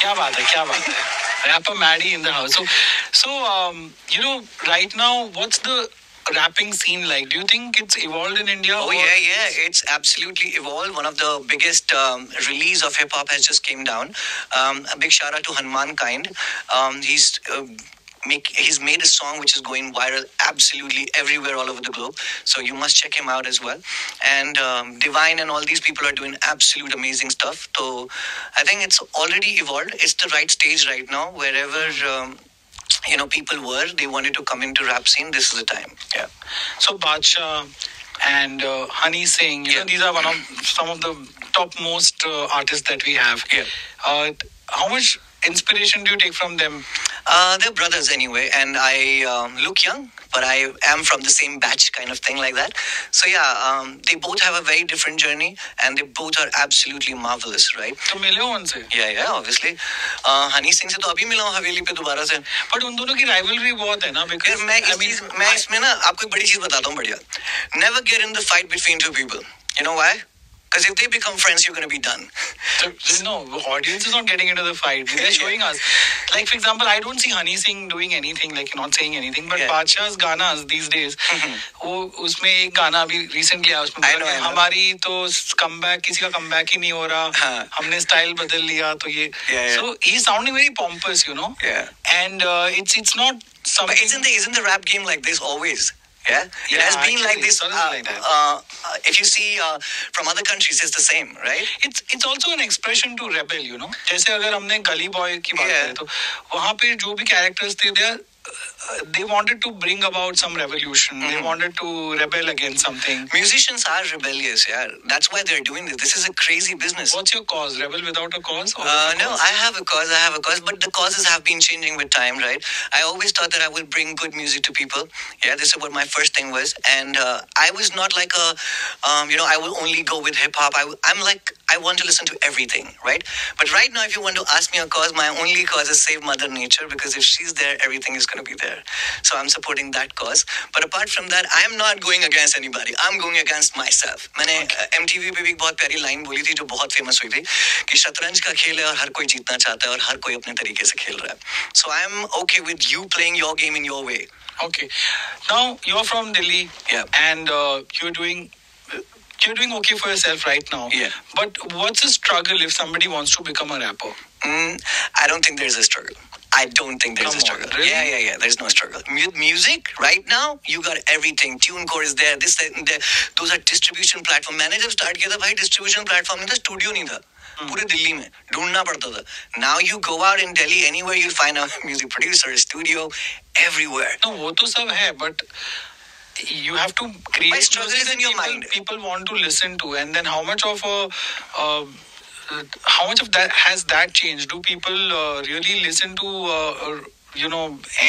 क्या बात है, क्या बात है. Rapper Maddie in the house. So, right now, what's the rapping scene like? Do you think it's evolved in India? Oh yeah, it's absolutely evolved. One of the biggest release of hip hop has just came down. A big shout out to Hanuman Kind. He's made a song which is going viral absolutely everywhere all over the globe. So you must check him out as well. And Divine and all these people are doing absolute amazing stuff. So I think it's already evolved. It's the right stage right now. Wherever people they wanted to come into rap scene. This is the time. Yeah. So Badshah and Honey Singh, these are some of the topmost artists that we have. Yeah. How much inspiration do you take from them? They're brothers anyway, and I look young, but I am from the same batch, kind of thing like that. So yeah, they both have a very different journey, and they both are absolutely marvelous, right? तो मिले हो उनसे? Yeah, obviously. Honey Singh से तो अभी मिला हूँ हवेली पे दोबारा से. But उन दोनों की rivalry बहुत है ना? Because मैं इसमें ना आपको एक बड़ी चीज बताता हूँ बढ़िया. Never get in the fight between two people. You know why? Because if they become friends, you're going to be done. No, the audience is not getting into the fight. They're showing us. Like, for example, I don't see Honey Singh doing anything, like not saying anything. But Badshah's ganas these days, वो उसमें एक गाना अभी recently आया उसमें I know. हमारी तो comeback किसी का comeback ही नहीं हो रहा. हमने style बदल लिया तो ये. So he's sounding very pompous, Yeah. And it's not something. But isn't the rap game like this always? Yeah, it has been like this. If you see from other countries, it's the same, right? It's also an expression to rebel, जैसे अगर हमने गली boy की बात करें तो वहाँ पे जो भी characters थे, they wanted to bring about some revolution. They wanted to rebel against something. Musicians are rebellious, yeah. That's why they're doing this. This is a crazy business. What's your cause? Rebel without a cause? No, I have a cause. But the causes have been changing with time, right? I always thought that I would bring good music to people. Yeah, this is what my first thing was. And I was not like I will only go with hip hop. I'm like, I want to listen to everything, right? But right now, if you want to ask me a cause, my only cause is save Mother Nature, because if she's there, everything is going to be there. So I'm supporting that cause. But apart from that, I'm not going against anybody. I'm going against myself. मैंने MTV पे भी एक बहुत प्यारी line बोली थी जो बहुत फेमस हुई थी कि शतरंज का खेल है और हर कोई जीतना चाहता है और हर कोई अपने तरीके से खेल रहा है. So I'm okay with you playing your game in your way. Okay. Now you're from Delhi. Yeah. And you're doing okay for yourself right now. Yeah. But what's the struggle if somebody wants to become a rapper? I don't think there's a struggle. I don't think there's a struggle. Really? Yeah. There's no struggle. Music, right now, you got everything. TuneCore is there. This, that, and there. Those are distribution platform. मैंने जब start किया था भाई distribution platform नहीं था, studio नहीं था. पूरे दिल्ली में ढूंढना पड़ता था. Now you go out in Delhi, anywhere you find a music producer, a studio, everywhere. No, वो तो सब है, but you have to create. My struggle is in your mind. People want to listen to, and then how much of that has that changed? Do people really listen to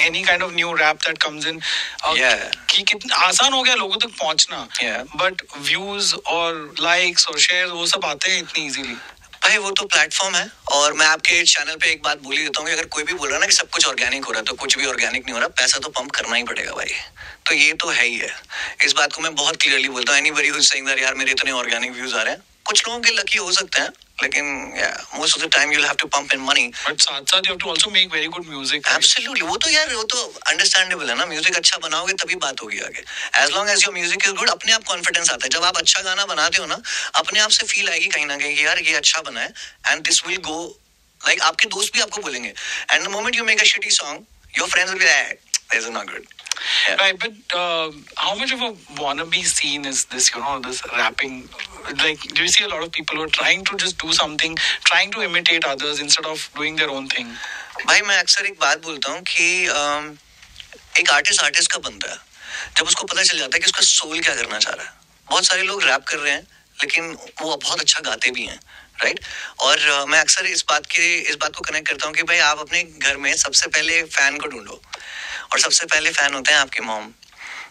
any kind of new rap that comes in? कि कितना आसान हो गया लोगों तक पहुंचना. Yeah. But views और likes और shares वो सब आते हैं इतनी easily. भाई वो तो प्लेटफॉर्म है. और मैं आपके चैनल पे एक बात बोल ही देता हूँ कि अगर कोई भी बोल रहा है ना कि सब कुछ ऑर्गेनिक हो रहा है, तो कुछ भी ऑर्गेनिक नहीं हो रहा. पैसा तो पंप करना ही पड़ेगा भाई. तो ये तो है ही है. इस बात को मैं बहुत क्लियरली बोलता हूँ. Anybody who is saying that यार मेरे इतने ऑर्गेनिक व्यूज आ रहे हैं, कुछ लोगों के लकी हो सकते हैं, लेकिन most of the time you'll have to pump in money. But साथ-साथ you have to also make very good music. Absolutely. वो तो understandable है ना. म्यूजिक अच्छा बनाओगे तभी बात होगी आगे. As long as your music is good, अपने आप कॉन्फिडेंस आता है. जब आप अच्छा गाना बनाते हो ना, अपने आप से फील आएगी कहीं ना कहीं कि यार ये अच्छा बना है, and this will go. Like आपके दोस्त भी आपको बोलेंगे. And the moment you make a shitty song, your friends will be like, this is not good. Yeah. Right, but how much of a wannabe scene is this, this rapping? Like, do you see a lot of people who are trying to just do something, trying to imitate others instead of doing their own thing? भाई मैं अक्सर एक बात बोलता हूँ कि एक artist का बनता है जब उसको पता चल जाता है कि उसका सोल क्या करना चाह रहा है. बहुत सारे लोग रैप कर रहे हैं लेकिन वो बहुत अच्छा गाते भी हैं, राइट? और मैं अक्सर इस बात को कनेक्ट करता हूँ कि भाई आप अपने घर में सबसे पहले फैन को ढूंढो, और सबसे पहले फैन होते हैं आपके mom.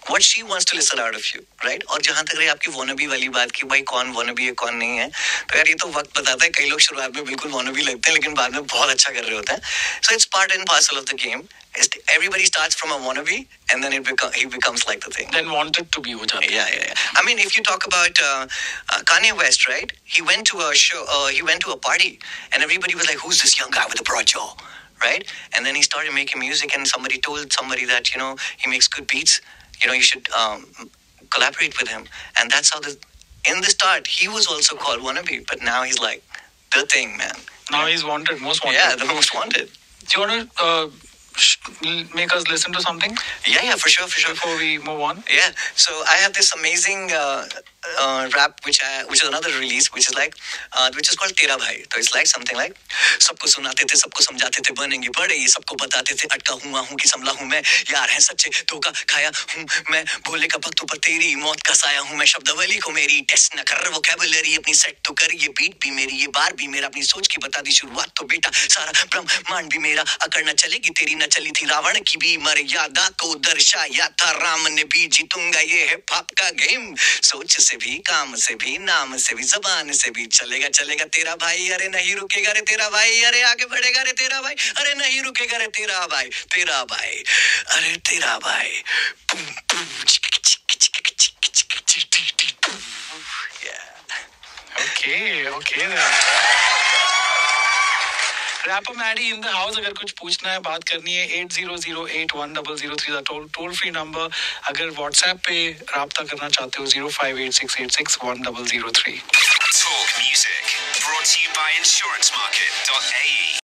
what she wants to listen out of you, right? और जहाँ तक रही आपकी wannabe वाली बात की भाई कौन wannabe है कौन नहीं है, तो यार ये तो वक्त बताता है. कई लोग शुरुआत में बिल्कुल wannabe लगते हैं लेकिन बाद में बहुत अच्छा कर रहे होते हैं. So it's part and parcel of the game. Everybody starts from a wannabe and then he becomes like the thing. Then wanted to be हो जाता है. Yeah. I mean, if you talk about Kanye West, right? He went to a show, he went to a party, and everybody was like, "Who's this young guy with a broad jaw?" Right? And then he started making music, and somebody told somebody that he makes good beats. You should collaborate with him, and that's how in the start he was also called wannabe, but now he's like the thing, man. Now he's wanted, most wanted. Yeah, the most wanted. Do you want to make us listen to something? Yeah, for sure. Before we move on. Yeah, so I have this amazing rap which is another release which is called Tera Bhai. So it's like something like सबको सुनाते थे सबको समझाते थे बनेंगे बड़े ये सबको बताते थे अटका हुआ हूँ कि संभला हूँ मैं यार है सच्चे धोखा खाया हूँ मैं भोले का भक्त पर तेरी मौत का साया हूँ मैं शब्दावली को मेरी टेस्ट न कर वोकैबुलरी अपनी सेट तो कर ये बीट भी मेरी ये बार भी मेरा अपनी सोच की बता दी शुरुआत तो बेटा सारा ब्रह्मांड भी मेरा अकड़ न चलेगी तेरी न चली थी रावण की भी मर्यादा को दर्शाया था राम ने भी जीतूंगा ये है पाप का गेम सोच से भी काम से भी नाम से भी जबान से भी चलेगा तेरा भाई अरे नहीं रुकेगा रे तेरा भाई अरे आगे बढ़ेगा रे तेरा भाई अरे नहीं रुकेगा रे तेरा भाई अरे तेरा भाई Okay then. Rapper Maddie in the house. अगर कुछ पूछना है बात करनी है 80081003 टोल फ्री नंबर. अगर WhatsApp पे राब्ता करना चाहते हो 0586861003. Talk music brought to you by insurancemarket.ae.